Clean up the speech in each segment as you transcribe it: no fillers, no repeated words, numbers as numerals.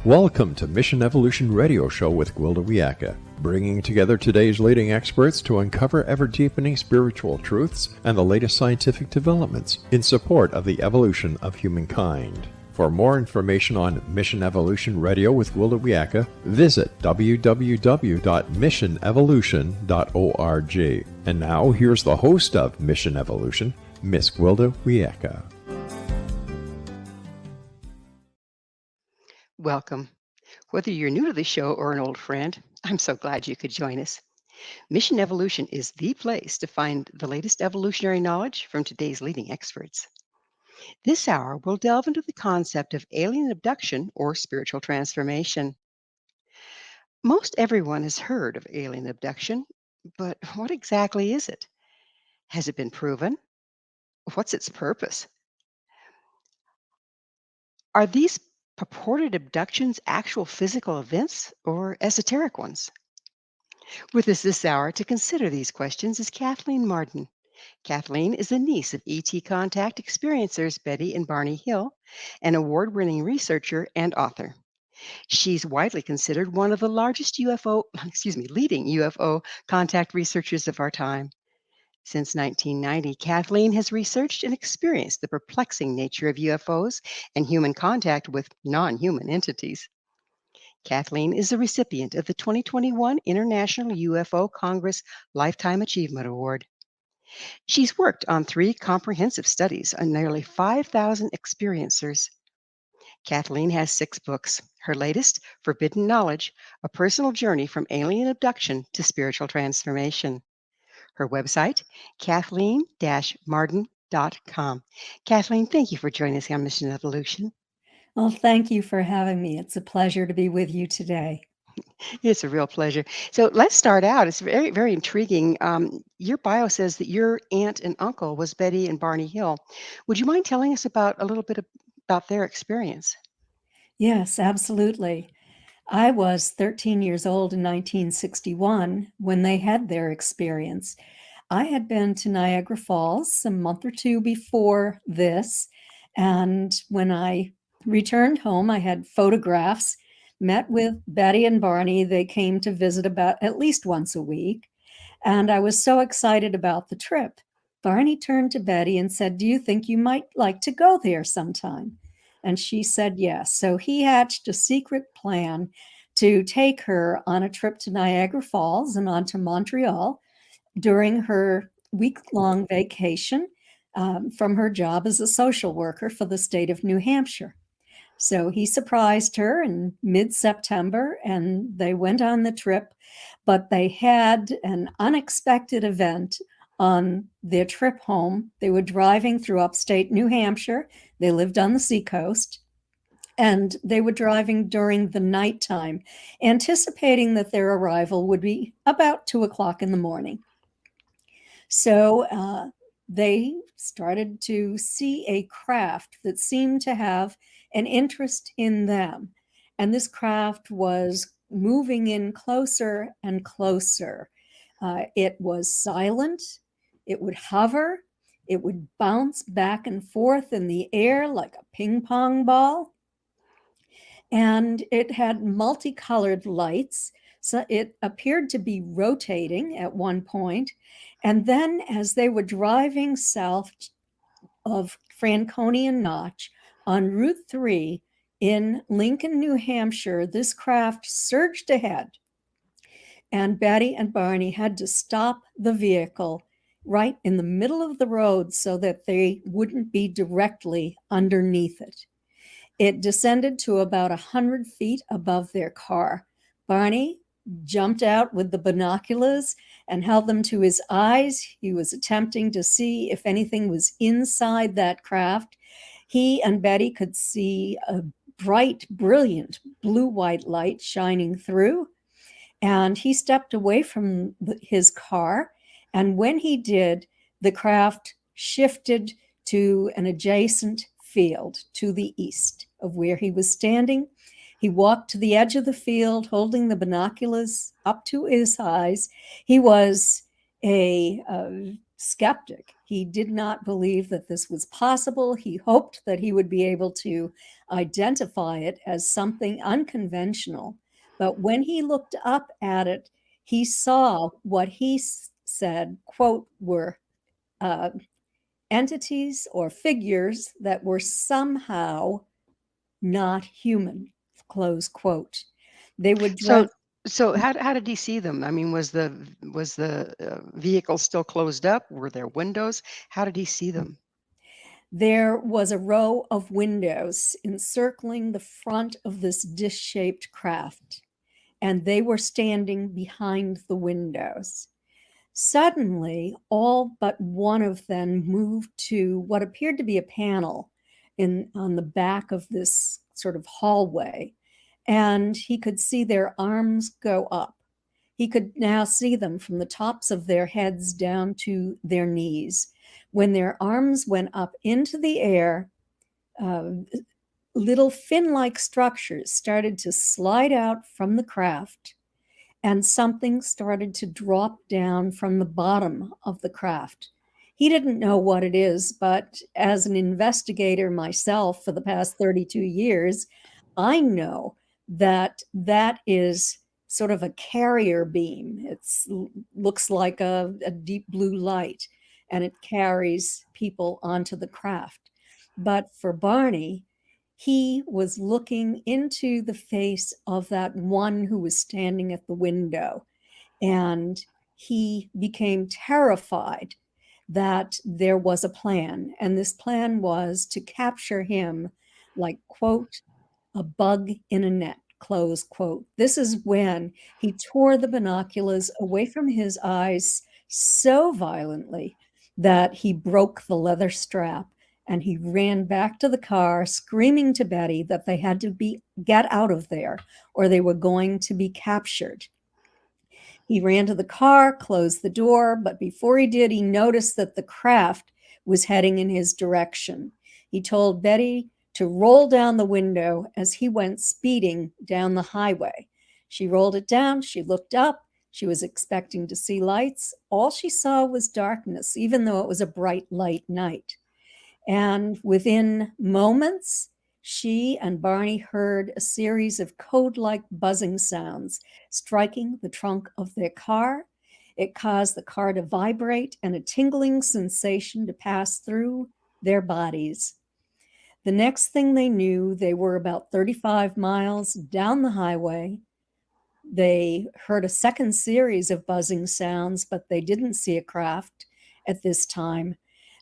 Welcome to Mission Evolution Radio Show with Gwilda Wiyaka, bringing together today's leading experts to uncover ever-deepening spiritual truths and the latest scientific developments in support of the evolution of humankind. For more information on Mission Evolution Radio with Gwilda Wiyaka, visit www.missionevolution.org. And now, here's the host of Mission Evolution, Miss Gwilda Wiyaka. Welcome. Whether you're new to the show or an old friend, I'm so glad you could join us. Mission Evolution is the place to find the latest evolutionary knowledge from today's leading experts. This hour, we'll delve into the concept of alien abduction or spiritual transformation. Most everyone has heard of alien abduction, but what exactly is it? Has it been proven? What's its purpose? Are these purported abductions actual physical events or esoteric ones? With us this hour to consider these questions is Kathleen Marden. Kathleen is a niece of ET contact experiencers Betty and Barney Hill, an award-winning researcher and author. She's widely considered one of the largest leading UFO contact researchers of our time. Since 1990, Kathleen has researched and experienced the perplexing nature of UFOs and human contact with non-human entities. Kathleen is a recipient of the 2021 International UFO Congress Lifetime Achievement Award. She's worked on 3 comprehensive studies on nearly 5,000 experiencers. Kathleen has 6 books. Her latest, Forbidden Knowledge, A Personal Journey from Alien Abduction to Spiritual Transformation. Her website, kathleen-marden.com. Kathleen, thank you for joining us on Mission Evolution. Well, thank you for having me. It's a pleasure to be with you today. It's a real pleasure. So let's start out. It's very, very intriguing. Your bio says that your aunt and uncle was Betty and Barney Hill. Would you mind telling us a little bit about their experience? Yes, absolutely. I was 13 years old in 1961 when they had their experience. I had been to Niagara Falls a month or 2 before this, and when I returned home, I had photographs, met with Betty and Barney. They came to visit about at least once a week, and I was so excited about the trip. Barney turned to Betty and said, "Do you think you might like to go there sometime?" And she said yes. So he hatched a secret plan to take her on a trip to Niagara Falls and on to Montreal during her week-long vacation from her job as a social worker for the state of New Hampshire. So he surprised her in mid-September and they went on the trip, but they had an unexpected event on their trip home. They were driving through upstate New Hampshire. They lived on the seacoast, and they were driving during the nighttime, anticipating that their arrival would be about 2 o'clock in the morning. So they started to see a craft that seemed to have an interest in them. And this craft was moving in closer and closer. It was silent. It would hover. It would bounce back and forth in the air like a ping pong ball. And it had multicolored lights. So it appeared to be rotating at one point. And then as they were driving south of Franconian Notch on Route 3 in Lincoln, New Hampshire, this craft surged ahead. And Betty and Barney had to stop the vehicle right in the middle of the road so that they wouldn't be directly underneath it. It descended to about 100 feet above their car. Barney jumped out with the binoculars and held them to his eyes. He was attempting to see if anything was inside that craft. He and Betty could see a bright, brilliant blue-white light shining through. And he stepped away from his car. And when he did, the craft shifted to an adjacent field to the east of where he was standing. He walked to the edge of the field, holding the binoculars up to his eyes. He was a skeptic. He did not believe that this was possible. He hoped that he would be able to identify it as something unconventional. But when he looked up at it, he saw what he said, quote, were entities or figures that were somehow not human, close quote. They would dress. So how did he see them? I mean, was the vehicle still closed up? Were there windows? How did he see them? There was a row of windows encircling the front of this dish-shaped craft, and they were standing behind the windows. Suddenly, all but one of them moved to what appeared to be a panel on the back of this sort of hallway, and he could see their arms go up. He could now see them from the tops of their heads down to their knees. When their arms went up into the air, little fin-like structures started to slide out from the craft, and something started to drop down from the bottom of the craft. He didn't know what it is, but as an investigator myself for the past 32 years, I know that that is sort of a carrier beam. It looks like a deep blue light, and it carries people onto the craft. But for Barney, he was looking into the face of that one who was standing at the window, and he became terrified that there was a plan, and this plan was to capture him like, quote, a bug in a net, close quote. This is when he tore the binoculars away from his eyes so violently that he broke the leather strap, and he ran back to the car screaming to Betty that they had to get out of there or they were going to be captured. He ran to the car, closed the door, but before he did, he noticed that the craft was heading in his direction. He told Betty to roll down the window as he went speeding down the highway. She rolled it down. She looked up. She was expecting to see lights. All she saw was darkness, even though it was a bright light night. And within moments, she and Barney heard a series of code-like buzzing sounds striking the trunk of their car. It caused the car to vibrate and a tingling sensation to pass through their bodies. The next thing they knew, they were about 35 miles down the highway. They heard a second series of buzzing sounds, but they didn't see a craft at this time.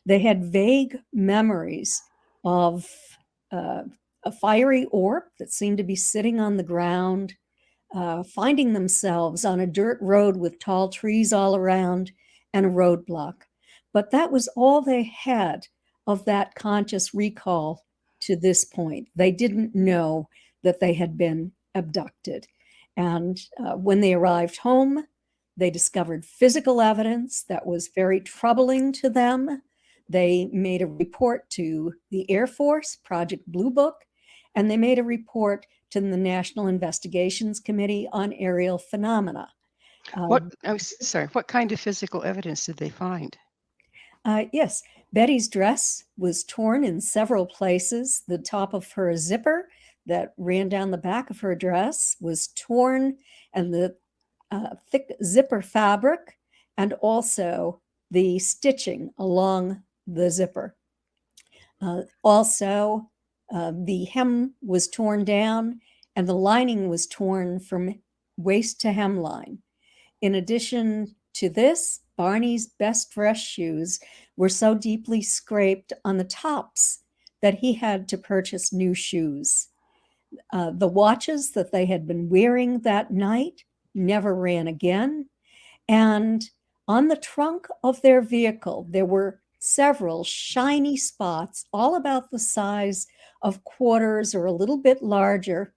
They had vague memories of a fiery orb that seemed to be sitting on the ground, finding themselves on a dirt road with tall trees all around and a roadblock. But that was all they had of that conscious recall to this point. They didn't know that they had been abducted. And when they arrived home, they discovered physical evidence that was very troubling to them. They made a report to the Air Force, Project Blue Book, and they made a report to the National Investigations Committee on Aerial Phenomena. What kind of physical evidence did they find? Yes, Betty's dress was torn in several places. The top of her zipper that ran down the back of her dress was torn, and the thick zipper fabric, and also the stitching along the zipper. Also, the hem was torn down, and the lining was torn from waist to hemline. In addition to this, Barney's best dress shoes were so deeply scraped on the tops that he had to purchase new shoes. The watches that they had been wearing that night never ran again. And on the trunk of their vehicle, there were several shiny spots, all about the size of quarters or a little bit larger.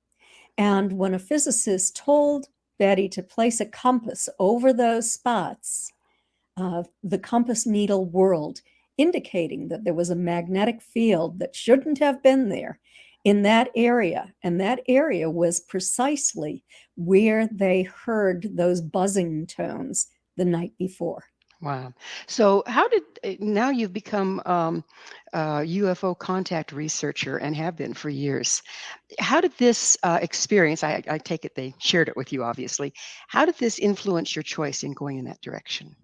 And when a physicist told Betty to place a compass over those spots, the compass needle whirled, indicating that there was a magnetic field that shouldn't have been there in that area. And that area was precisely where they heard those buzzing tones the night before. Wow. So, how did now you've become a UFO contact researcher and have been for years? How did this experience? I take it they shared it with you, obviously. How did this influence your choice in going in that direction?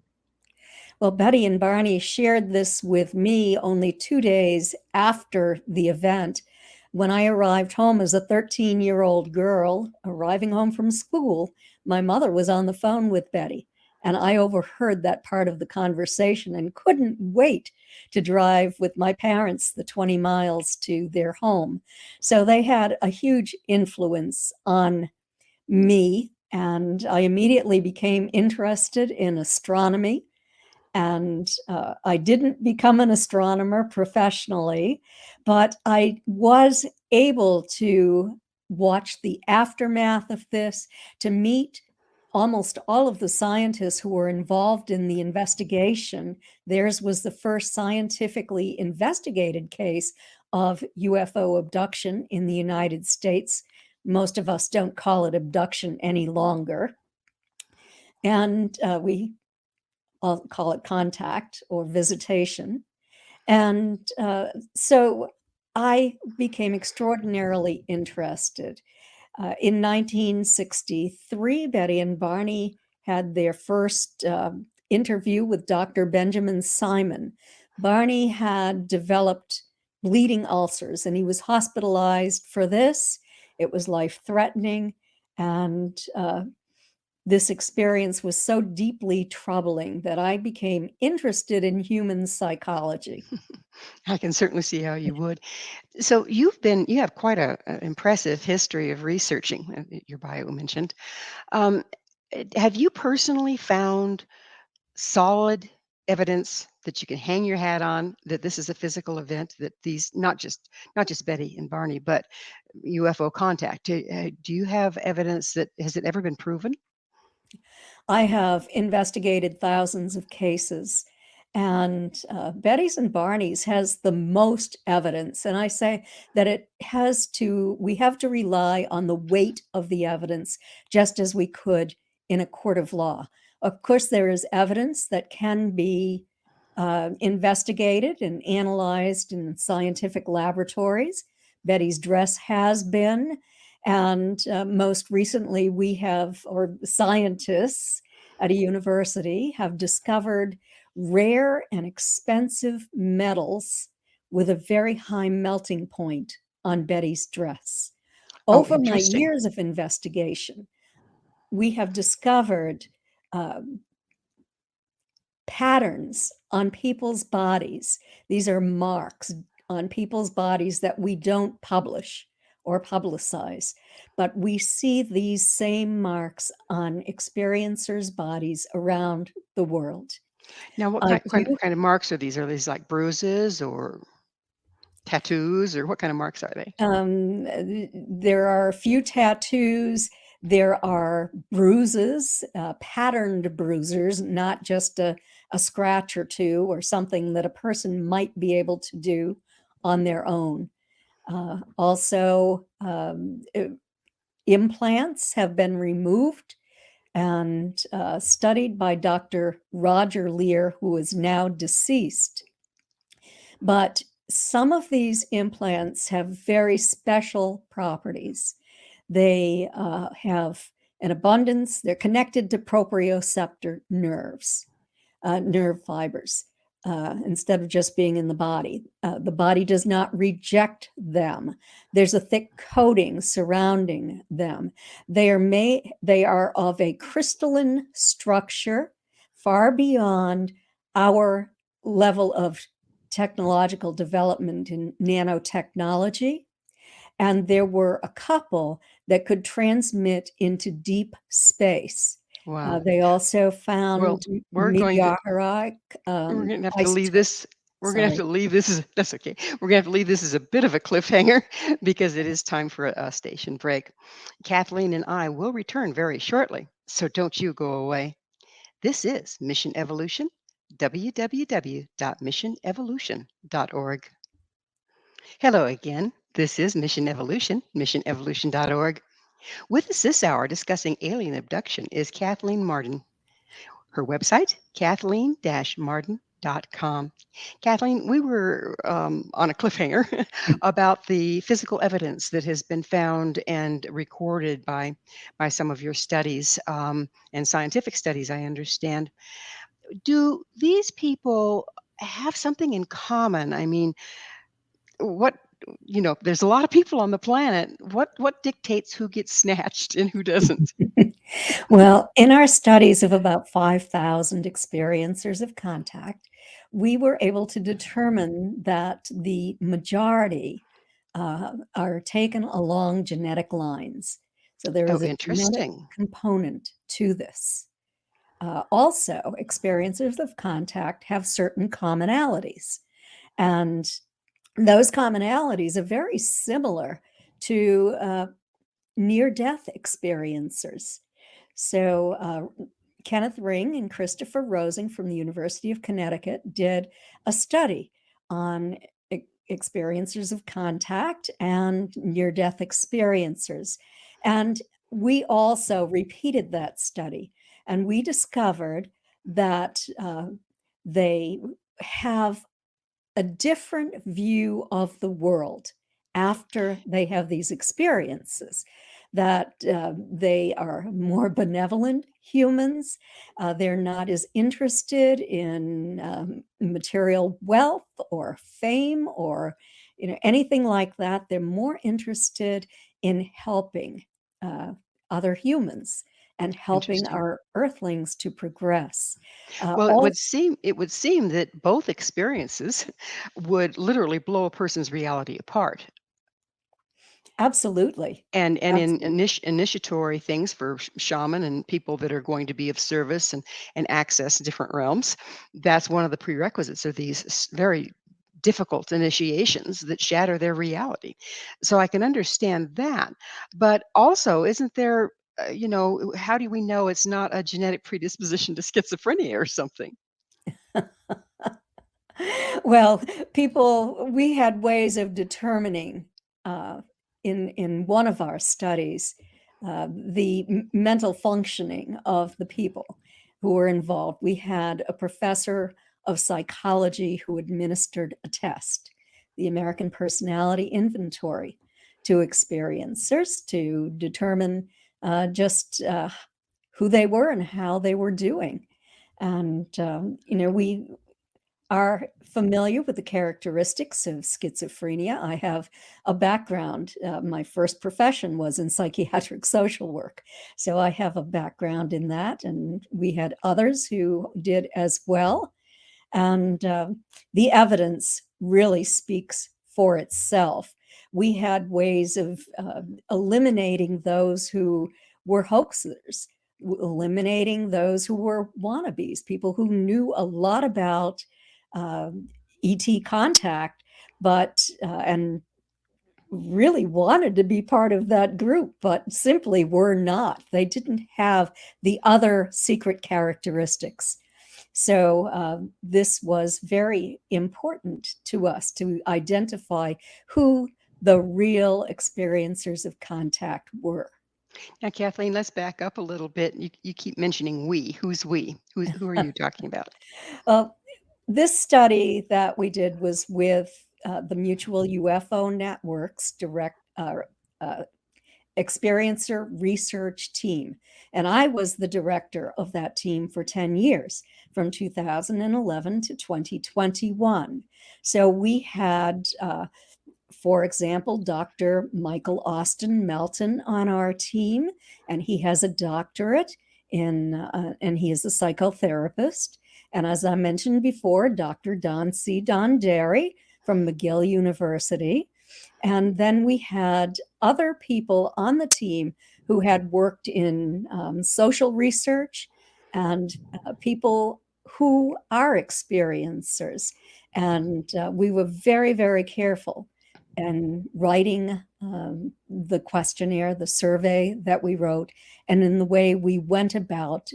Well, Betty and Barney shared this with me only 2 days after the event. When I arrived home as a 13-year-old girl, arriving home from school, my mother was on the phone with Betty, and I overheard that part of the conversation and couldn't wait to drive with my parents the 20 miles to their home. So they had a huge influence on me, and I immediately became interested in astronomy. And I didn't become an astronomer professionally, but I was able to watch the aftermath of this, to meet almost all of the scientists who were involved in the investigation. Theirs was the first scientifically investigated case of UFO abduction in the United States. Most of us don't call it abduction any longer. And I'll call it contact or visitation. And so I became extraordinarily interested. In 1963, Betty and Barney had their first interview with Dr. Benjamin Simon. Barney had developed bleeding ulcers and he was hospitalized for this. It was life-threatening. And this experience was so deeply troubling that I became interested in human psychology. I can certainly see how you would. So, you have quite a impressive history of researching. Your bio mentioned. Um, have you personally found solid evidence that you can hang your hat on that this is a physical event, that these not just Betty and Barney, but UFO contact? Do you have evidence that has it ever been proven? I have investigated thousands of cases, and Betty's and Barney's has the most evidence. And I say that we have to rely on the weight of the evidence, just as we could in a court of law. Of course, there is evidence that can be investigated and analyzed in scientific laboratories. Betty's dress has been. And most recently, scientists at a university have discovered rare and expensive metals with a very high melting point on Betty's dress. Oh, Over my interesting. years of investigation, we have discovered patterns on people's bodies. These are marks on people's bodies that we don't publish or publicize, but we see these same marks on experiencers' bodies around the world. Now, what I kind, kind, do kind of marks are these? Are these like bruises or tattoos, or what kind of marks are they? There are a few tattoos. There are bruises, patterned bruises, not just a scratch or two or something that a person might be able to do on their own. Also, implants have been removed and studied by Dr. Roger Lear, who is now deceased. But some of these implants have very special properties. They have an abundance, they're connected to proprioceptor nerves, nerve fibers, instead of just being in the body. The body does not reject them. There's a thick coating surrounding them. They are of a crystalline structure far beyond our level of technological development in nanotechnology. And there were a couple that could transmit into deep space. Wow. They also Well, found we're going to meteoric we're gonna have to leave isotope. this. We're gonna have Sorry. to leave this as that's okay. We're gonna have to leave this as a bit of a cliffhanger because it is time for a station break. Kathleen and I will return very shortly, so don't you go away. This is Mission Evolution, www.missionevolution.org. Hello again. This is Mission Evolution, missionevolution.org. With us this hour discussing alien abduction is Kathleen Marden. Her website, Kathleen-Marden.com. Kathleen, we were on a cliffhanger about the physical evidence that has been found and recorded by some of your studies and scientific studies, I understand. Do these people have something in common? I mean, what there's a lot of people on the planet. What dictates who gets snatched and who doesn't? Well, in our studies of about 5,000 experiencers of contact, we were able to determine that the majority are taken along genetic lines. So there Oh, is a genetic interesting. component to this. Also, experiencers of contact have certain commonalities, and those commonalities are very similar to near-death experiencers. So Kenneth Ring and Christopher Rosing from the University of Connecticut did a study on experiencers of contact and near-death experiencers. And we also repeated that study, and we discovered that they have a different view of the world after they have these experiences, that they are more benevolent humans. They're not as interested in material wealth or fame or anything like that. They're more interested in helping other humans and helping Interesting. our earthlings to progress. Well, All it would seem that both experiences would literally blow a person's reality apart. Absolutely. And in Absolutely. initiatory things for shaman and people that are going to be of service and access different realms, that's one of the prerequisites of these very difficult initiations that shatter their reality. So I can understand that. But also, isn't there, how do we know it's not a genetic predisposition to schizophrenia or something? Well, we had ways of determining uh, in one of our studies the mental functioning of the people who were involved. We had a professor of psychology who administered a test, the American Personality Inventory, to experiencers to determine just who they were and how they were doing. And, we are familiar with the characteristics of schizophrenia. I have a background. My first profession was in psychiatric social work. So I have a background in that. And we had others who did as well. And the evidence really speaks for itself. We had ways of eliminating those who were hoaxers, eliminating those who were wannabes, people who knew a lot about uh, ET contact, but and really wanted to be part of that group, but simply were not. They didn't have the other secret characteristics. So this was very important to us to identify who the real experiencers of contact were. Now, Kathleen, let's back up a little bit. You keep mentioning we. Who's we? Who are you talking about? Well, this study that we did was with the Mutual UFO Network's direct experiencer research team. And I was the director of that team for 10 years, from 2011 to 2021. So we had, for example, Dr. Michael Austin Melton on our team, and he has a doctorate and he is a psychotherapist. And as I mentioned before, Dr. Don C. Donderi from McGill University. And then we had other people on the team who had worked in social research and people who are experiencers. And we were very, very careful in writing the questionnaire, the survey that we wrote, and in the way we went about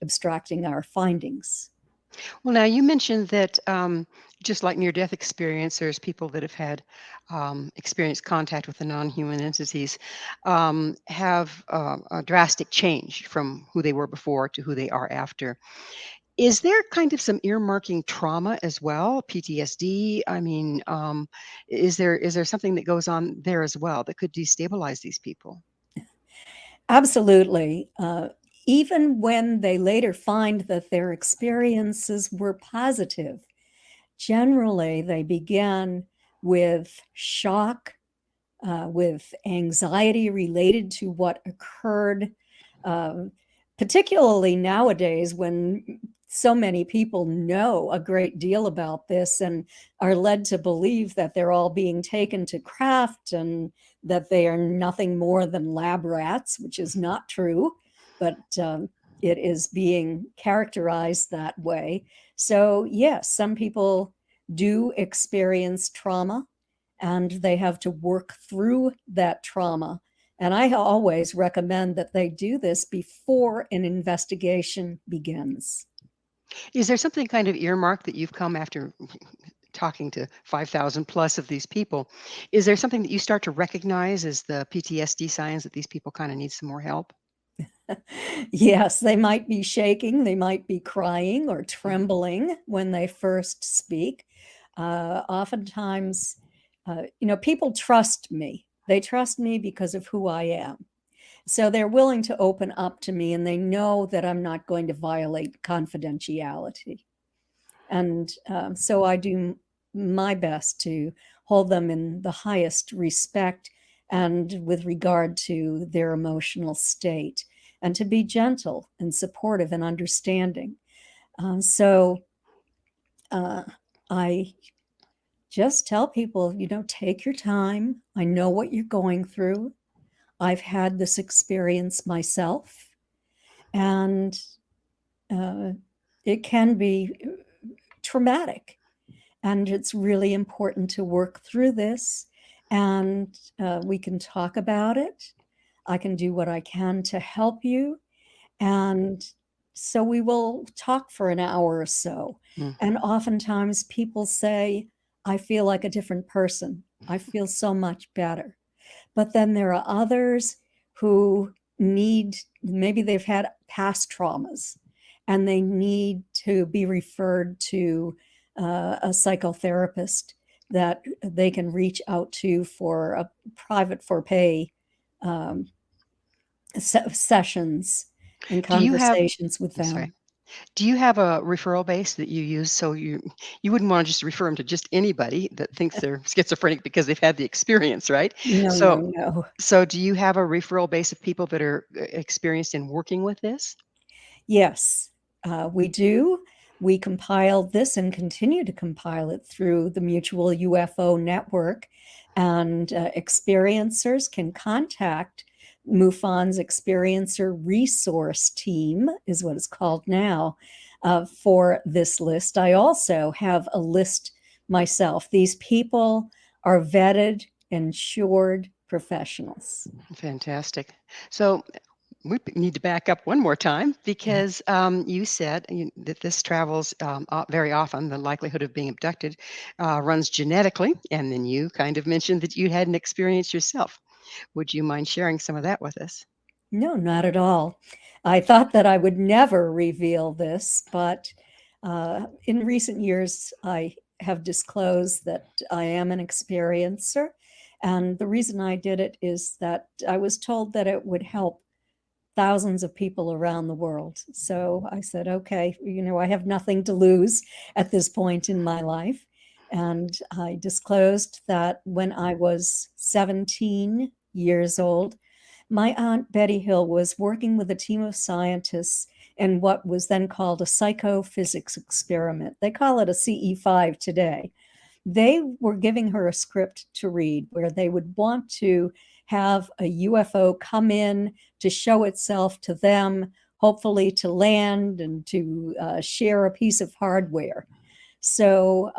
abstracting our findings. Well, now you mentioned that Just like near-death experience, there's people that have had experienced contact with the non-human entities, have a drastic change from who they were before to who they are after. Is there kind of some earmarking trauma as well, PTSD? I mean, is there something that goes on there as well that could destabilize these people? Absolutely. Even when they later find that their experiences were positive, generally they begin with shock, with anxiety related to what occurred, um, particularly nowadays when so many people know a great deal about this and are led to believe that they're all being taken to craft and that they are nothing more than lab rats, which is not true, but it is being characterized that way. So, yes, some people do experience trauma and they have to work through that trauma. And I always recommend that they do this before an investigation begins. Is there something kind of earmarked that you've come after talking to 5,000 plus of these people? Is there something that you start to recognize as the PTSD signs that these people kind of need some more help? Yes, they might be shaking, they might be crying or Mhm. trembling when they first speak. Oftentimes, people trust me. They trust me because of who I am. So they're willing to open up to me and they know that I'm not going to violate confidentiality. And so I do my best to hold them in the highest respect and with regard to their emotional state, and to be gentle and supportive and understanding. So I just tell people, take your time. I know what you're going through. I've had this experience myself, and uh, it can be traumatic. And it's really important to work through this. And we can talk about it. I can do what I can to help you. And so we will talk for an hour or so. Mm. And oftentimes people say, I feel like a different person. I feel so much better. But then there are others who maybe they've had past traumas and they need to be referred to a psychotherapist that they can reach out to for a private for pay um, sessions and Do you have conversations with I'm sorry. them. Do you have a referral base that you use so you wouldn't want to just refer them to just anybody that thinks they're schizophrenic because they've had the experience, right? No, no, So no. so do you have a referral base of people that are experienced in working with this? Yes, we do. We compiled this and continue to compile it through the Mutual UFO Network. And experiencers can contact MUFON's Experiencer Resource Team, is what it's called now, for this list. I also have a list myself. These people are vetted, insured professionals. Fantastic. So we need to back up one more time because you said that this travels very often. The likelihood of being abducted runs genetically, and then you kind of mentioned that you had an experience yourself. Would you mind sharing some of that with us? No, not at all. I thought that I would never reveal this, but in recent years, I have disclosed that I am an experiencer. And the reason I did it is that I was told that it would help thousands of people around the world. So I said, okay, I have nothing to lose at this point in my life. And I disclosed that when I was 17 years old, my aunt Betty Hill was working with a team of scientists in what was then called a psychophysics experiment. They call it a CE5 today. They were giving her a script to read where they would want to have a UFO come in to show itself to them, hopefully to land and to share a piece of hardware. So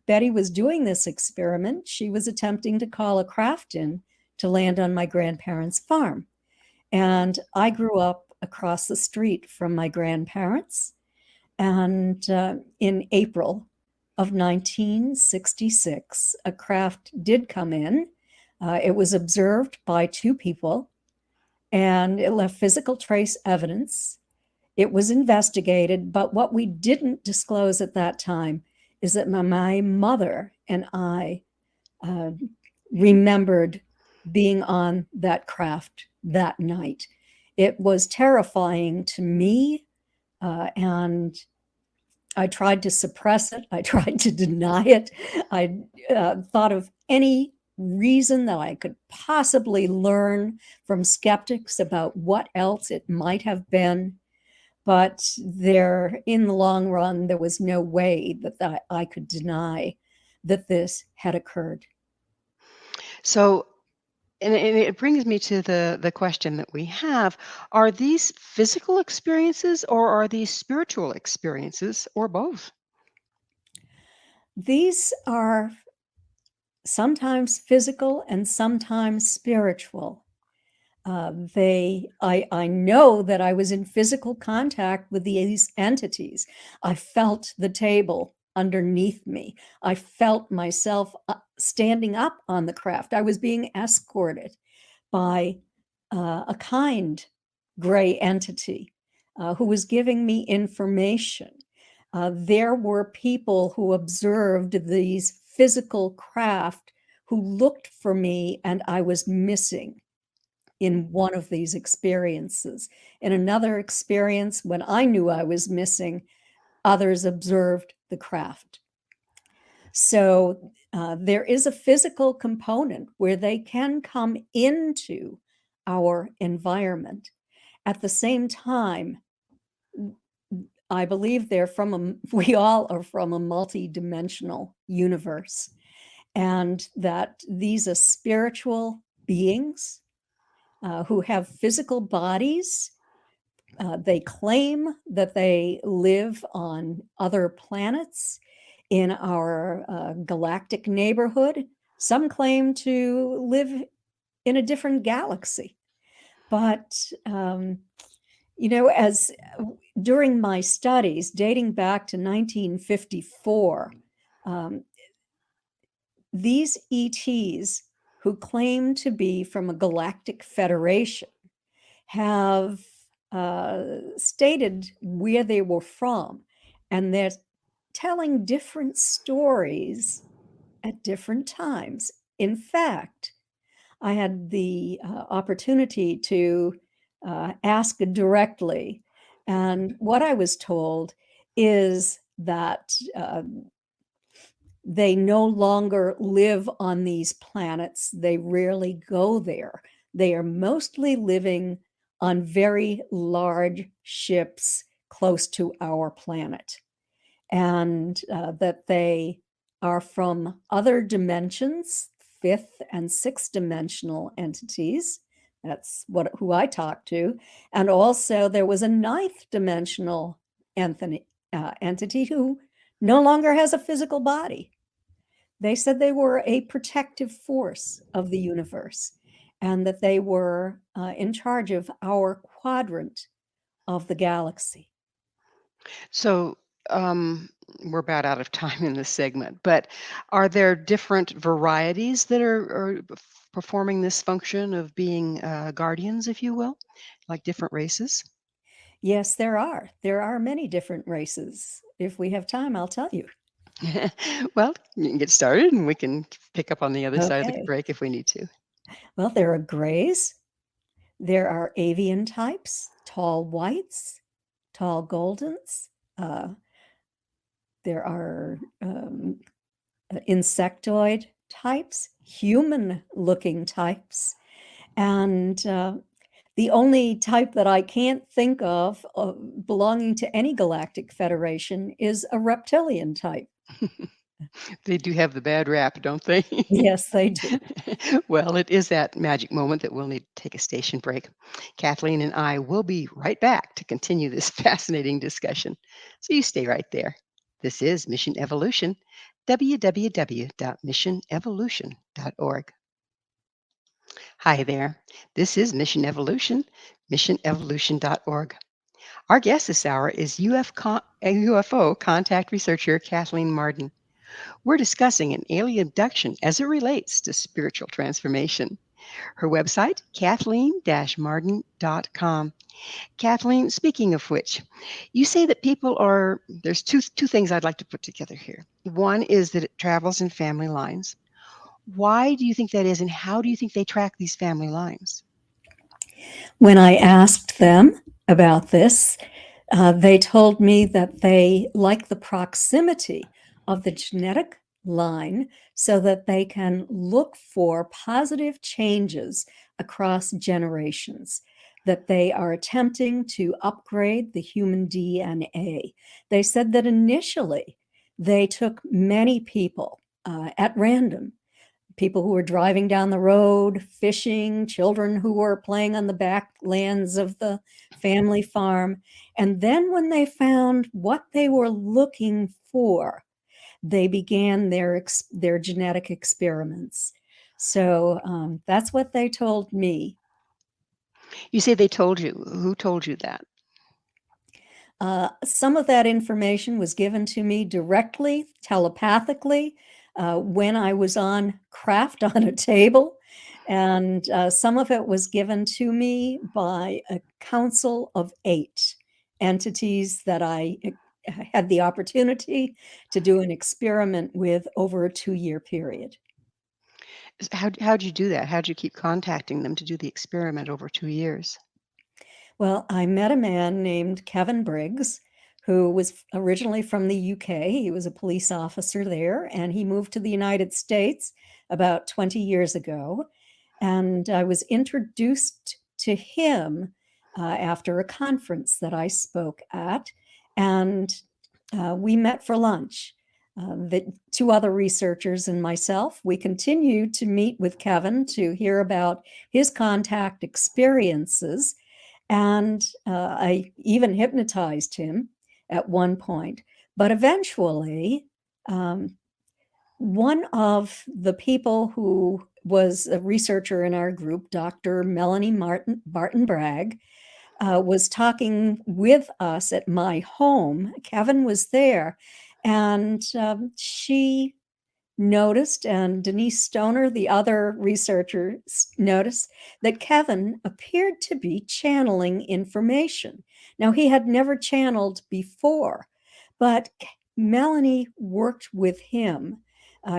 Betty was doing this experiment. She was attempting to call a craft in to land on my grandparents' farm. And I grew up across the street from my grandparents. And in April of 1966, a craft did come in. It was observed by two people, and it left physical trace evidence. It was investigated, but what we didn't disclose at that time is that my mother and I remembered being on that craft that night. It was terrifying to me, and I tried to suppress it. I tried to deny it. I thought of any reason that I could possibly learn from skeptics about what else it might have been. But in the long run, there was no way that I could deny that this had occurred. So, and it brings me to the question that we have: are these physical experiences, or are these spiritual experiences, or both? These are sometimes physical and sometimes spiritual. I know that I was in physical contact with these entities. I felt the table underneath me. I felt myself standing up on the craft. I was being escorted by a kind gray entity who was giving me information. There were people who observed these physical craft who looked for me, and I was missing in one of these experiences. In another experience, when I knew I was missing, others observed the craft. So there is a physical component where they can come into our environment. At the same time, I believe we all are from a multi-dimensional universe, and that these are spiritual beings who have physical bodies. They claim that they live on other planets in our galactic neighborhood. Some claim to live in a different galaxy. But, as during my studies dating back to 1954, these ETs who claim to be from a galactic federation have stated where they were from, and they're telling different stories at different times. In fact, I had the opportunity to ask directly, and what I was told is that they no longer live on these planets. They rarely go there. They are mostly living on very large ships close to our planet, and that they are from other dimensions, fifth and sixth dimensional entities. That's who I talked to. And also there was a ninth dimensional entity who no longer has a physical body. They said they were a protective force of the universe, and that they were in charge of our quadrant of the galaxy. So, we're about out of time in this segment, but are there different varieties that are performing this function of being guardians, if you will, like different races? Yes, there are. There are many different races. If we have time, I'll tell you. Well, you can get started and we can pick up on the other side of the Okay. break if we need to. Well, there are grays. There are avian types, tall whites, tall goldens. There are insectoid types, human-looking types, and the only type that I can't think of belonging to any galactic federation is a reptilian type. They do have the bad rap, don't they? Yes, they do. Well, it is that magic moment that we'll need to take a station break. Kathleen and I will be right back to continue this fascinating discussion. So you stay right there. This is Mission Evolution, www.missionevolution.org. Hi there. This is Mission Evolution, missionevolution.org. Our guest this hour is UFO contact researcher Kathleen Marden. We're discussing an alien abduction as it relates to spiritual transformation. Her website, Kathleen-Marden.com. Kathleen, speaking of which, you say that there's two things I'd like to put together here. One is that it travels in family lines. Why do you think that is, and how do you think they track these family lines? When I asked them about this, they told me that they like the proximity of the genetic line so that they can look for positive changes across generations, that they are attempting to upgrade the human DNA. They said that initially they took many people at random, people who were driving down the road, fishing, children who were playing on the backlands of the family farm. And then when they found what they were looking for, they began their genetic experiments. So that's what they told me. You say they told you. Who told you that? Some of that information was given to me directly, telepathically, when I was on craft on a table. And some of it was given to me by a council of 8 entities that I had the opportunity to do an experiment with over a 2-year period. How'd you do that? How'd you keep contacting them to do the experiment over 2 years? Well, I met a man named Kevin Briggs, who was originally from the UK. He was a police officer there, and he moved to the United States about 20 years ago. And I was introduced to him after a conference that I spoke at, and we met for lunch. The 2 other researchers and myself, we continued to meet with Kevin to hear about his contact experiences. And I even hypnotized him at one point. But eventually, one of the people who was a researcher in our group, Dr. Melanie Barton Bragg, was talking with us at my home. Kevin was there, and she noticed, and Denise Stoner, the other researcher, noticed that Kevin appeared to be channeling information. Now, he had never channeled before, but Melanie worked with him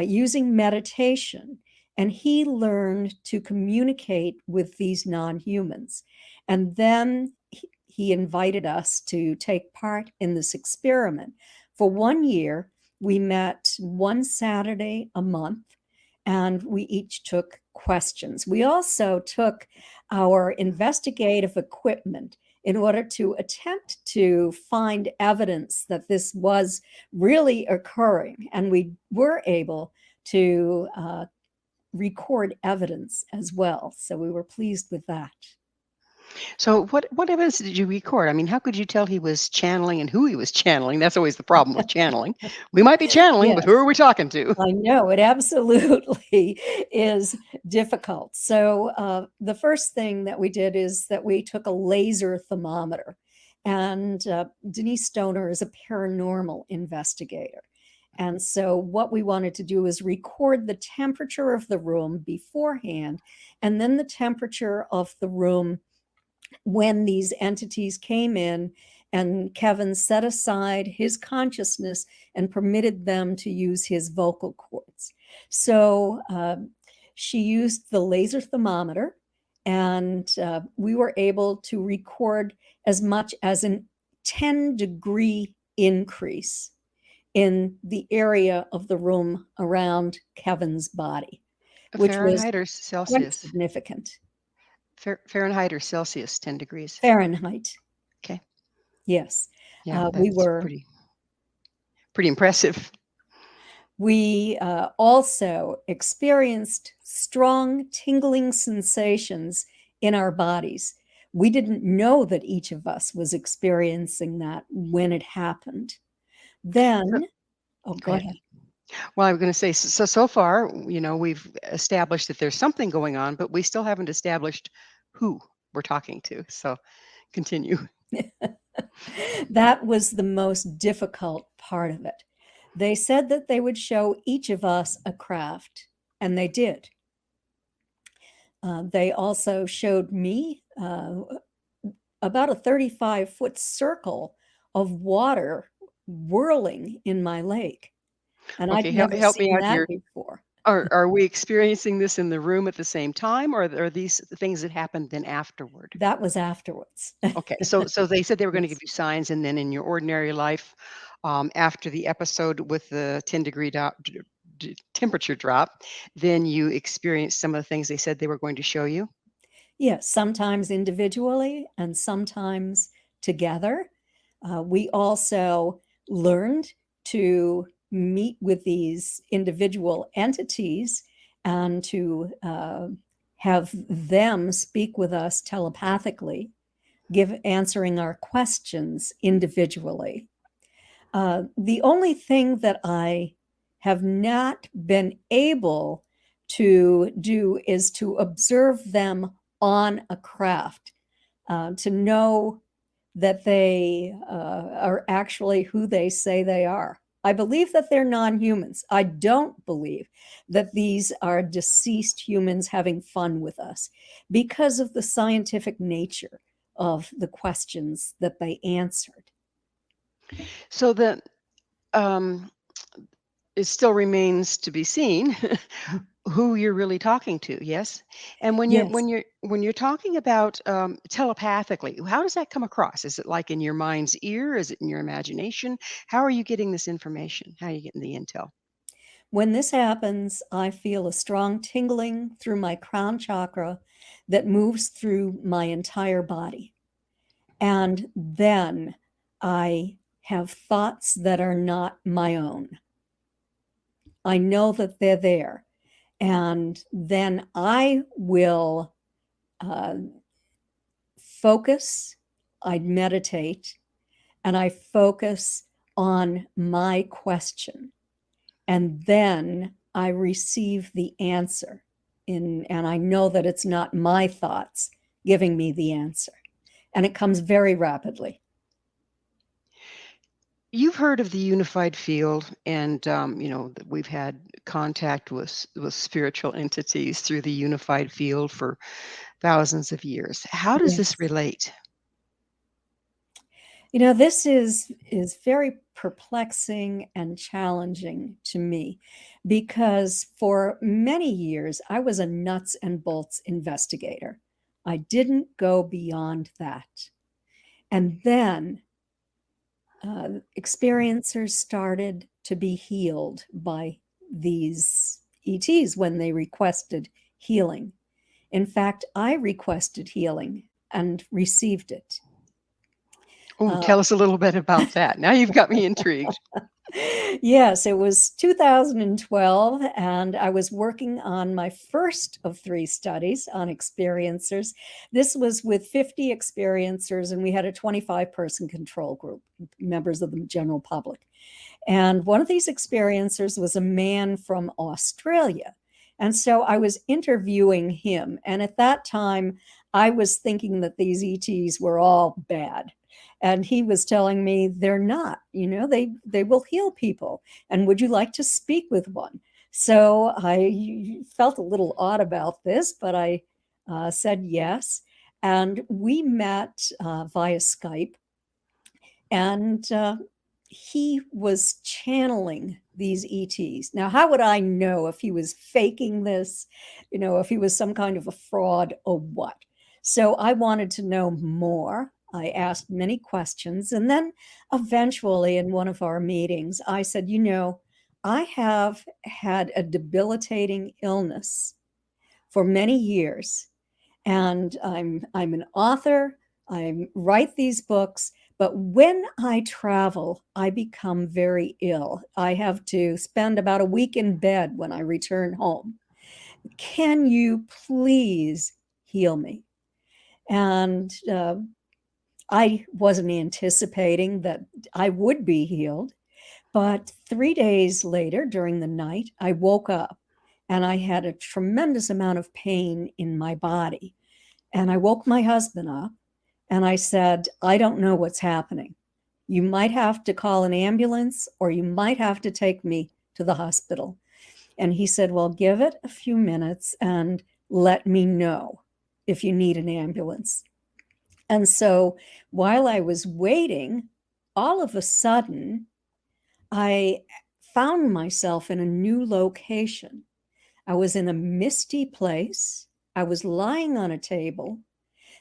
using meditation, and he learned to communicate with these non-humans. And then he invited us to take part in this experiment. For 1 year, we met one Saturday a month, and we each took questions. We also took our investigative equipment in order to attempt to find evidence that this was really occurring, and we were able to record evidence as well. So we were pleased with that. So what evidence did you record? I mean, how could you tell he was channeling and who he was channeling? That's always the problem with channeling. We might be channeling, but who Yes. are we talking to? I know it absolutely is difficult. So the first thing that we did is that we took a laser thermometer, and Denise Stoner is a paranormal investigator. And so what we wanted to do is record the temperature of the room beforehand, and then the temperature of the room when these entities came in, and Kevin set aside his consciousness and permitted them to use his vocal cords. So she used the laser thermometer, and we were able to record as much as a 10-degree increase in the area of the room around Kevin's body, which was Fahrenheit or quite Celsius? significant. Fahrenheit or Celsius, 10 degrees. Fahrenheit. Okay. Yes. Yeah, We that's were. pretty impressive. We also experienced strong tingling sensations in our bodies. We didn't know that each of us was experiencing that when it happened. Then, go ahead. Well, I was going to say, so far, we've established that there's something going on, but we still haven't established who we're talking to. So continue. That was the most difficult part of it. They said that they would show each of us a craft, and they did. They also showed me about a 35-foot circle of water whirling in my lake. And Okay, I'd never help me seen out that here. before. Are we experiencing this in the room at the same time, or are these things that happened then afterward? That was afterwards. Okay, so they said they were going to Yes. give you signs, and then in your ordinary life, after the episode with the 10-degree temperature drop, then you experienced some of the things they said they were going to show you. Yes, sometimes individually and sometimes together. We also learned to meet with these individual entities and to have them speak with us telepathically, answering our questions individually. The only thing that I have not been able to do is to observe them on a craft, to know that they are actually who they say they are. I believe that they're non-humans. I don't believe that these are deceased humans having fun with us because of the scientific nature of the questions that they answered. So the it still remains to be seen who you're really talking to. Yes, and Yes. when you're talking about telepathically, how does that come across? Is it like in your mind's ear? Is it in your imagination? How are you getting this information? How are you getting the intel? When this happens, I feel a strong tingling through my crown chakra that moves through my entire body. And then I have thoughts that are not my own. I know that they're there. And then I will focus, I meditate, and I focus on my question. And then I receive the answer and I know that it's not my thoughts giving me the answer. And it comes very rapidly. You've heard of the unified field, and that we've had contact with spiritual entities through the unified field for thousands of years. How does this Yes. relate? This is very perplexing and challenging to me because for many years I was a nuts and bolts investigator. I didn't go beyond that. And then experiencers started to be healed by these ETs when they requested healing. In fact, I requested healing and received it. Oh, tell us a little bit about that. Now you've got me intrigued. Yes, it was 2012, and I was working on my first of 3 studies on experiencers. This was with 50 experiencers, and we had a 25-person control group, members of the general public. And one of these experiencers was a man from Australia. And so I was interviewing him. And at that time, I was thinking that these ETs were all bad. And he was telling me they're not, they will heal people. And would you like to speak with one? So I felt a little odd about this, but I said yes. And we met via Skype. And he was channeling these ETs. Now, how would I know if he was faking this, if he was some kind of a fraud or what? So I wanted to know more. I asked many questions. And then eventually, in one of our meetings, I said, I have had a debilitating illness for many years. And I'm an author. I write these books. But when I travel, I become very ill. I have to spend about a week in bed when I return home. Can you please heal me? And I wasn't anticipating that I would be healed. But 3 days later, during the night, I woke up and I had a tremendous amount of pain in my body. And I woke my husband up and I said, I don't know what's happening, You might have to call an ambulance, or you might have to take me to the hospital. And he said, well, give it a few minutes and let me know if you need an ambulance. And so while I was waiting, all of a sudden, I found myself in a new location. I was in a misty place. I was lying on a table.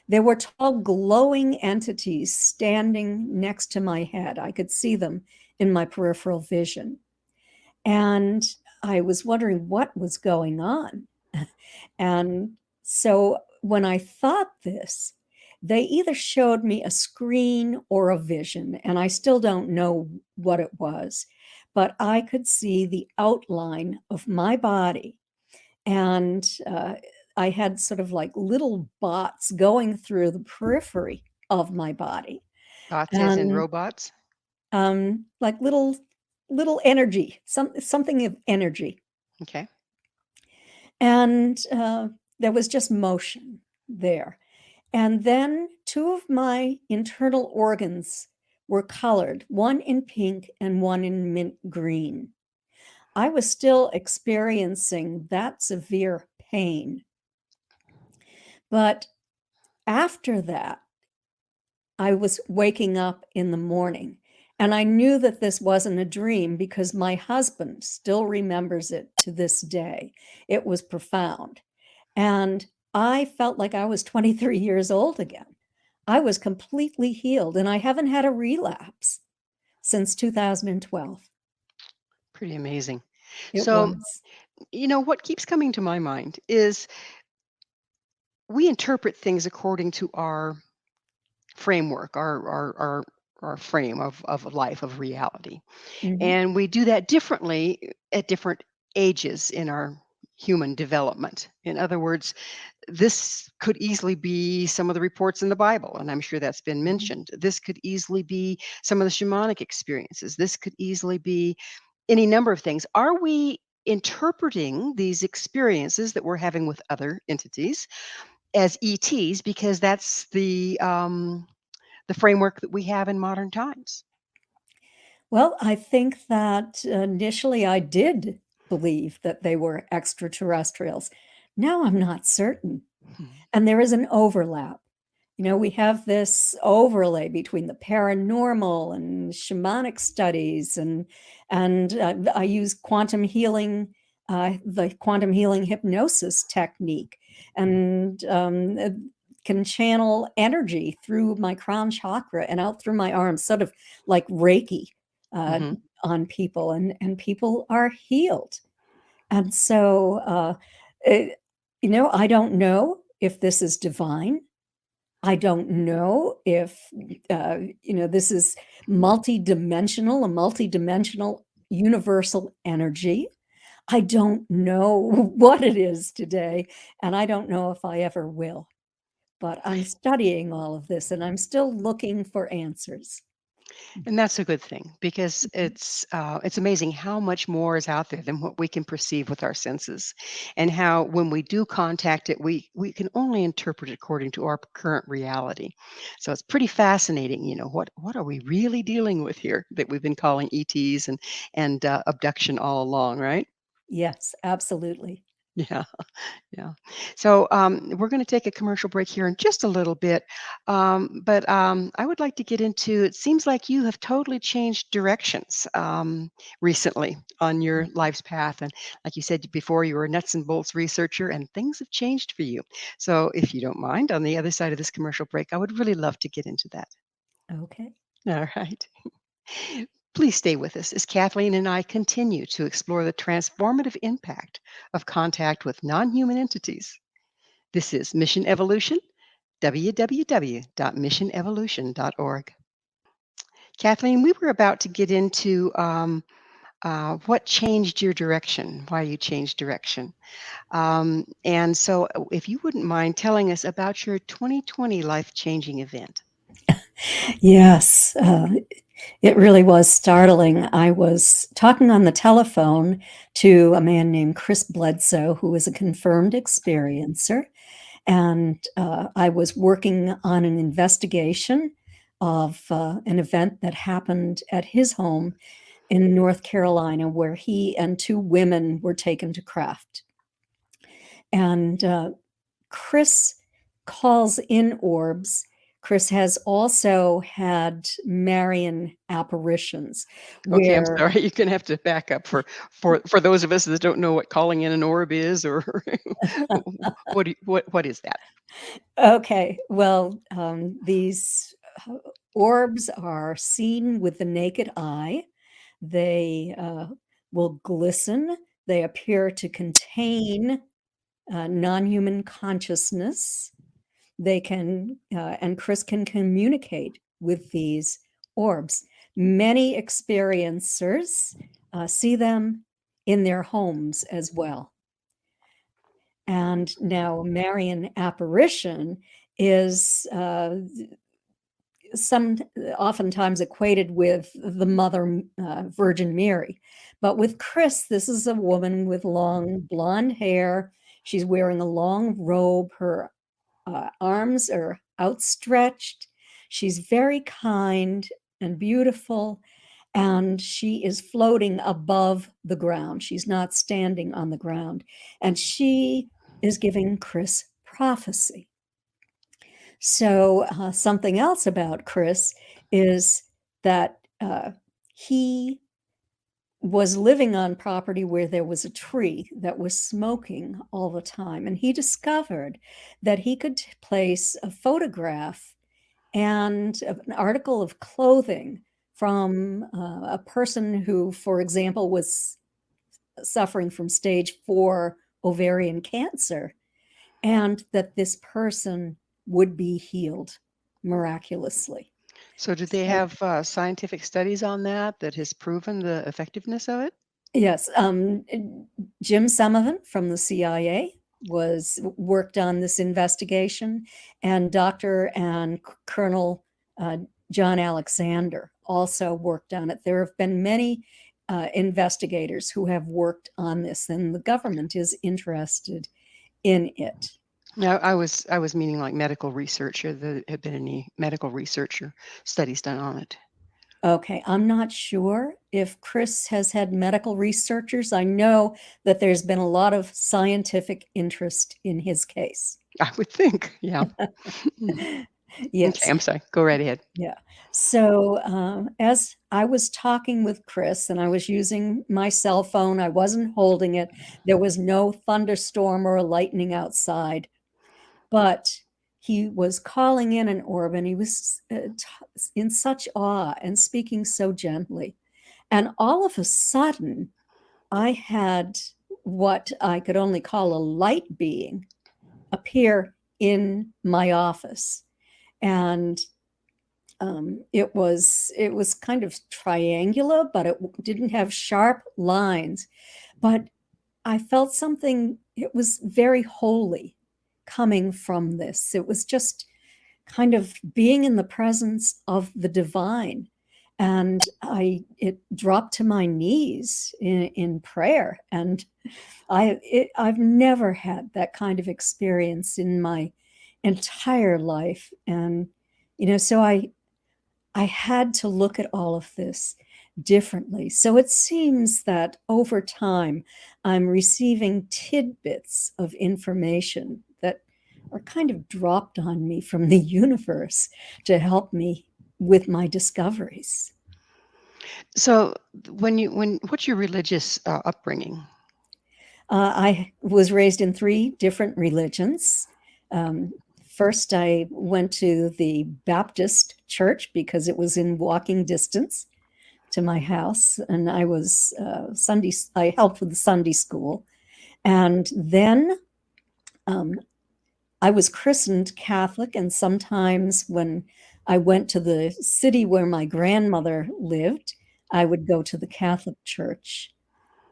There were tall, glowing entities standing next to my head. I could see them in my peripheral vision. And I was wondering what was going on. And so when I thought this, they either showed me a screen or a vision, and I still don't know what it was, but I could see the outline of my body. And I had sort of like little bots going through the periphery of my body. Bots as in And robots? like little energy, something of energy. Okay. And there was just motion there. And then two of my internal organs were colored, one in pink and one in mint green. I was still experiencing that severe pain. But after that, I was waking up in the morning, and I knew that this wasn't a dream because my husband still remembers it to this day. It was profound. And I felt like I was 23 years old again. I was completely healed, and I haven't had a relapse since 2012. Pretty amazing. It So, was. what keeps coming to my mind is we interpret things according to our framework, our frame of life, of reality. Mhm. And we do that differently at different ages in our human development. In other words, this could easily be some of the reports in the Bible, and I'm sure that's been mentioned. This could easily be some of the shamanic experiences. This could easily be any number of things. Are we interpreting these experiences that we're having with other entities as ETs because that's the framework that we have in modern times? Well, I think that initially I did believe that they were extraterrestrials. Now I'm not certain. Hmm. And there is an overlap. We have this overlay between the paranormal and shamanic studies, and I use the quantum healing hypnosis technique, and can channel energy through my crown chakra and out through my arms, sort of like Reiki uh, Hmm. on people, and people are healed. And so, it, I don't know if this is divine. I don't know if, this is multidimensional, a multidimensional universal energy. I don't know what it is today, and I don't know if I ever will. But I'm studying all of this, and I'm still looking for answers. And that's a good thing because it's amazing how much more is out there than what we can perceive with our senses, and how when we do contact it, we can only interpret it according to our current reality. So it's pretty fascinating. What are we really dealing with here that we've been calling ETs and abduction all along, right? Yes, absolutely. Yeah. Yeah. So we're going to take a commercial break here in just a little bit. But I would like to get into it. Seems like you have totally changed directions recently on your life's path. And like you said before, you were a nuts and bolts researcher, and things have changed for you. So if you don't mind, on the other side of this commercial break, I would really love to get into that. Okay. All right. Please stay with us as Kathleen and I continue to explore the transformative impact of contact with non human entities. This is Mission Evolution, www.missionevolution.org. Kathleen, we were about to get into what changed your direction, why you changed direction. And so, if you wouldn't mind telling us about your 2020 life changing event. Yes, it really was startling. I was talking on the telephone to a man named Chris Bledsoe, who was a confirmed experiencer, and I was working on an investigation of an event that happened at his home in North Carolina, where he and two women were taken to craft. And Chris calls in orbs. Chris has also had Marian apparitions. Okay, I'm Where, sorry. You're gonna have to back up for those of us that don't know what calling in an orb is, or what is that? okay, well, these orbs are seen with the naked eye. They will glisten. They appear to contain non-human consciousness. They can, and Chris can communicate with these orbs. Many experiencers see them in their homes as well. And now, Marian apparition is oftentimes equated with the Mother Virgin Mary. But with Chris, this is a woman with long blonde hair. She's wearing a long robe. Her arms are outstretched. She's very kind and beautiful, and she is floating above the ground. She's not standing on the ground, and she is giving Chris prophecy. So something else about Chris is that he was living on property where there was a tree that was smoking all the time. And he discovered that he could place a photograph and an article of clothing from a person who, for example, was suffering from stage 4 ovarian cancer, and that this person would be healed miraculously. So, do they have scientific studies on that has proven the effectiveness of it? Yes, Jim Sullivan from the CIA worked on this investigation, and Dr. and Colonel John Alexander also worked on it. There have been many investigators who have worked on this, and the government is interested in it. No, I was meaning like medical research, or there have been any medical research or studies done on it. Okay, I'm not sure if Chris has had medical researchers. I know that there's been a lot of scientific interest in his case. I would think, yeah. Yes. Okay, I'm sorry. Go right ahead. Yeah. So as I was talking with Chris and I was using my cell phone, I wasn't holding it. There was no thunderstorm or lightning outside, but he was calling in an orb, and he was in such awe and speaking so gently. And all of a sudden, I had what I could only call a light being appear in my office. And it was kind of triangular, but it didn't have sharp lines. But I felt something, it was very holy coming from this. It was just kind of being in the presence of the divine. And it dropped to my knees in prayer. And I've never had that kind of experience in my entire life. And, so I had to look at all of this differently. So it seems that over time, I'm receiving tidbits of information that are kind of dropped on me from the universe to help me with my discoveries. So, what's your religious upbringing? I was raised in 3 different religions. First, I went to the Baptist church because it was in walking distance to my house, and I was I helped with the Sunday school. And then I was christened Catholic, and sometimes when I went to the city where my grandmother lived, I would go to the Catholic church.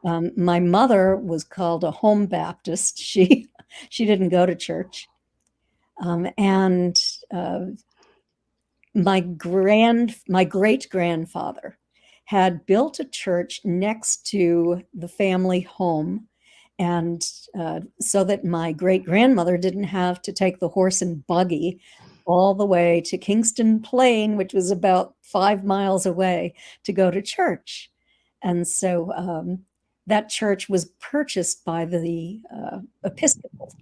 My mother was called a home Baptist. She didn't go to church. And my great-grandfather had built a church next to the family home, and so that my great-grandmother didn't have to take the horse and buggy all the way to Kingston Plain, which was about 5 miles away, to go to church. And so that church was purchased by the Episcopal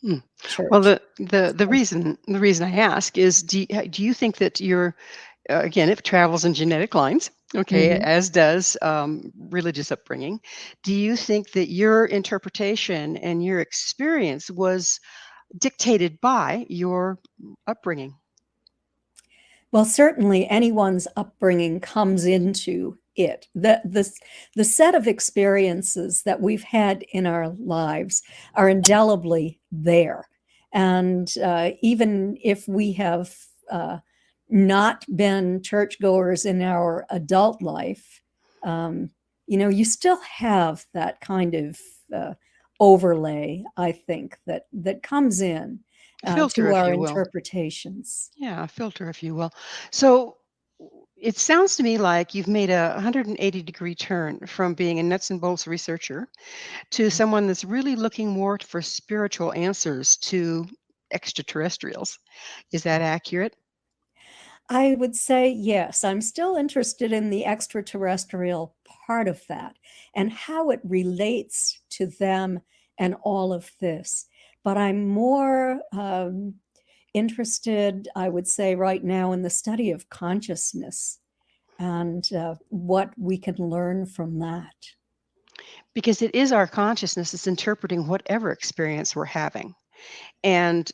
Hmm. Church. Well, the reason I ask is, do you think that your again, it travels in genetic lines, okay, Mhm. as does religious upbringing. Do you think that your interpretation and your experience was dictated by your upbringing? Well, certainly anyone's upbringing comes into it. The set of experiences that we've had in our lives are indelibly there. And even if we have not been churchgoers in our adult life, um, you still have that kind of overlay, I think, that comes in Filter, to if our you will. interpretations. Yeah, a filter, if you will. So it sounds to me like you've made a 180-degree turn from being a nuts and bolts researcher to someone that's really looking more for spiritual answers to extraterrestrials. Is that accurate? I would say yes. I'm still interested in the extraterrestrial part of that and how it relates to them and all of this. But I'm more interested, I would say, right now in the study of consciousness and what we can learn from that. Because it is our consciousness that's interpreting whatever experience we're having and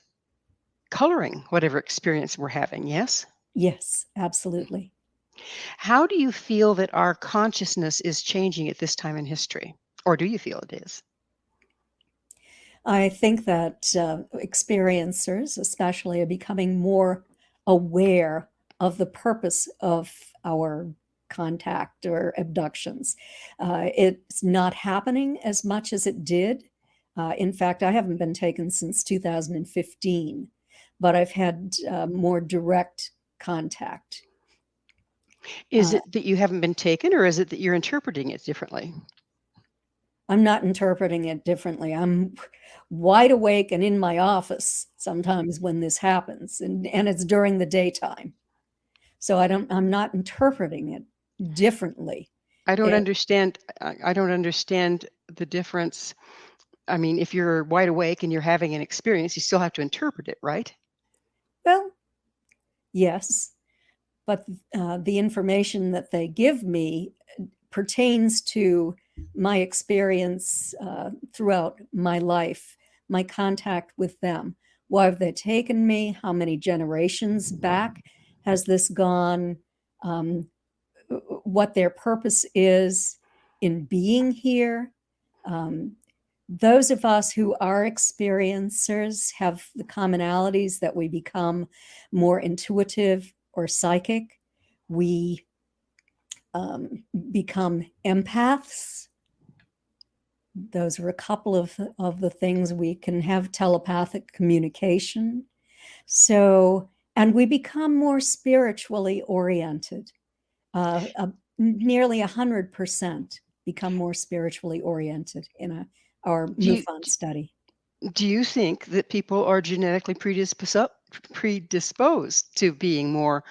coloring whatever experience we're having, yes? Yes, absolutely. How do you feel that our consciousness is changing at this time in history? Or do you feel it is? I think that experiencers, especially, are becoming more aware of the purpose of our contact or abductions. It's not happening as much as it did. In fact, I haven't been taken since 2015, but I've had more direct contact. Is Uh, it that you haven't been taken, or is it that you're interpreting it differently? I'm not interpreting it differently. I'm wide awake and in my office sometimes when this happens, and it's during the daytime. So I'm not interpreting it differently. It, I don't understand the difference. I mean, if you're wide awake and you're having an experience, you still have to interpret it, right? well, yes, but the information that they give me pertains to my experience throughout my life, my contact with them. Why have they taken me? How many generations back has this gone? Um, what their purpose is in being here. Um, those of us who are experiencers have the commonalities that we become more intuitive or psychic. We become empaths. Those are a couple of the things. We can have telepathic communication. So, and we become more spiritually oriented. Nearly 100% become more spiritually oriented in our Do you MUFON study. do you think that people are genetically predisposed to being more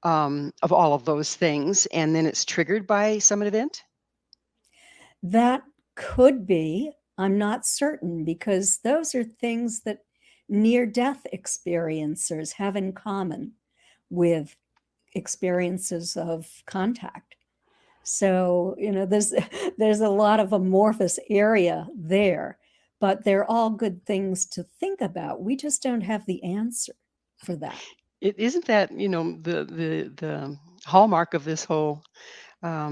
of all of those things, and then it's triggered by some event? That could be, I'm not certain, because those are things that near death experiencers have in common with experiences of contact. So, there's a lot of amorphous area there, but they're all good things to think about. We just don't have the answer for that. It isn't that, the hallmark of this whole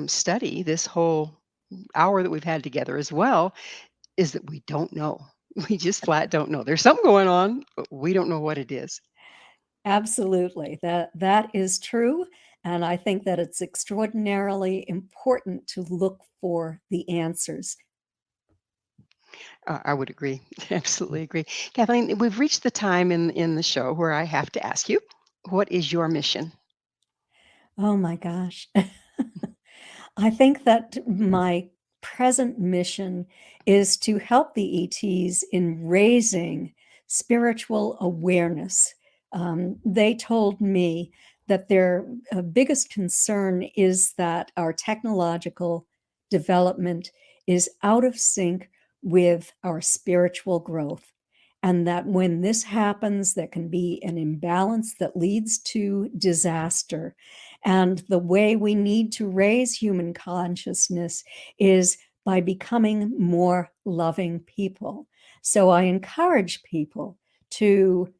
study, this whole hour that we've had together as well, is that we don't know. We just flat don't know. There's something going on, but we don't know what it is. Absolutely. That is true. And I think that it's extraordinarily important to look for the answers. I would agree. Absolutely agree. Kathleen, we've reached the time in the show where I have to ask you, what is your mission? Oh my gosh. I think that my present mission is to help the ETs in raising spiritual awareness They told me that their biggest concern is that our technological development is out of sync with our spiritual growth. And that when this happens, there can be an imbalance that leads to disaster. And the way we need to raise human consciousness is by becoming more loving people. So I encourage people to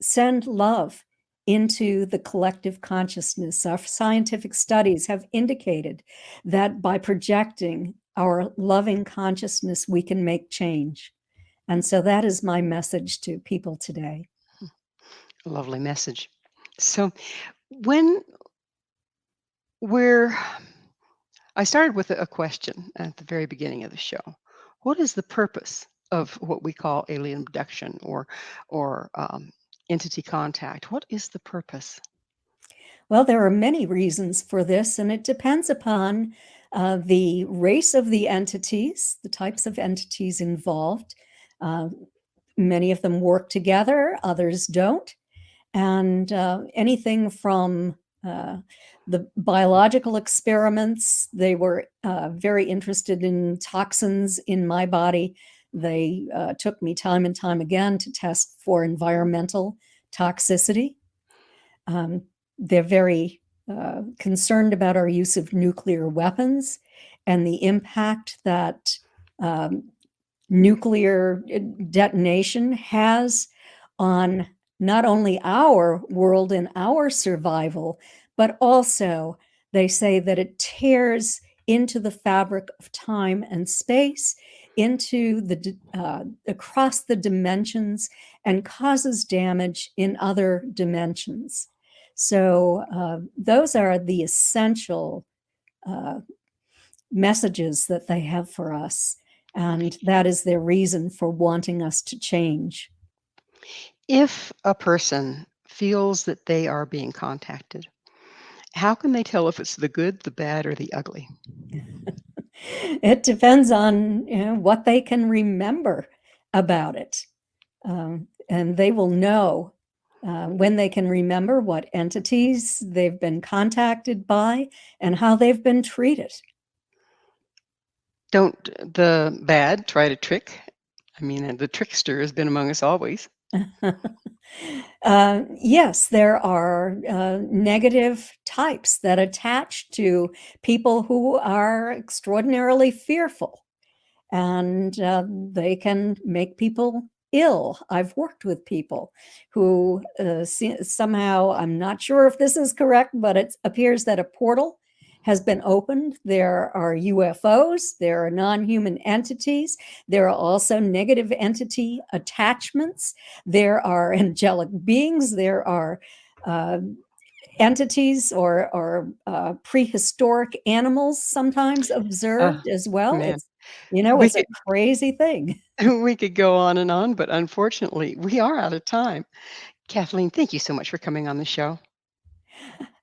send love into the collective consciousness. Our scientific studies have indicated that by projecting our loving consciousness, we can make change. And so that is my message to people today. A lovely message. So when we're I started with a question at the very beginning of the show. What is the purpose of what we call alien abduction or entity contact? What is the purpose? Well, there are many reasons for this, and it depends upon the race of the entities, the types of entities involved. Many of them work together, others don't. And anything from the biological experiments, they were very interested in toxins in my body. They took me time and time again to test for environmental toxicity. They're very concerned about our use of nuclear weapons and the impact that nuclear detonation has on not only our world and our survival, but also they say that it tears into the fabric of time and space, into the across the dimensions, and causes damage in other dimensions. So those are the essential messages that they have for us. And that is their reason for wanting us to change. If a person feels that they are being contacted, how can they tell if it's the good, the bad, or the ugly? It depends on what they can remember about it. And they will know when they can remember what entities they've been contacted by and how they've been treated. Don't the bad try to trick? I mean, the trickster has been among us always. Yes, there are negative types that attach to people who are extraordinarily fearful, and they can make people ill. I've worked with people who somehow, I'm not sure if this is correct, but it appears that a portal has been opened. There are UFOs, there are non-human entities, there are also negative entity attachments, there are angelic beings, there are entities or prehistoric animals sometimes observed as well. Man, It's, we it's a could crazy thing. we could go on and on, but unfortunately, we are out of time. Kathleen, thank you so much for coming on the show.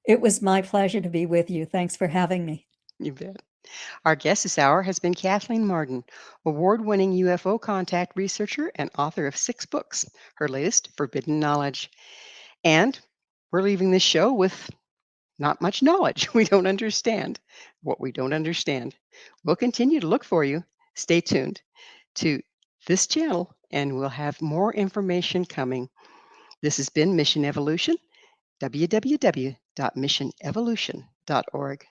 It was my pleasure to be with you. Thanks for having me. You bet. Our guest this hour has been Kathleen Marden, award-winning UFO contact researcher and author of 6 books, her latest, Forbidden Knowledge. And we're leaving this show with not much knowledge. We don't understand what we don't understand. We'll continue to look for you. Stay tuned to this channel, and we'll have more information coming. This has been Mission Evolution, www.missionevolution.org.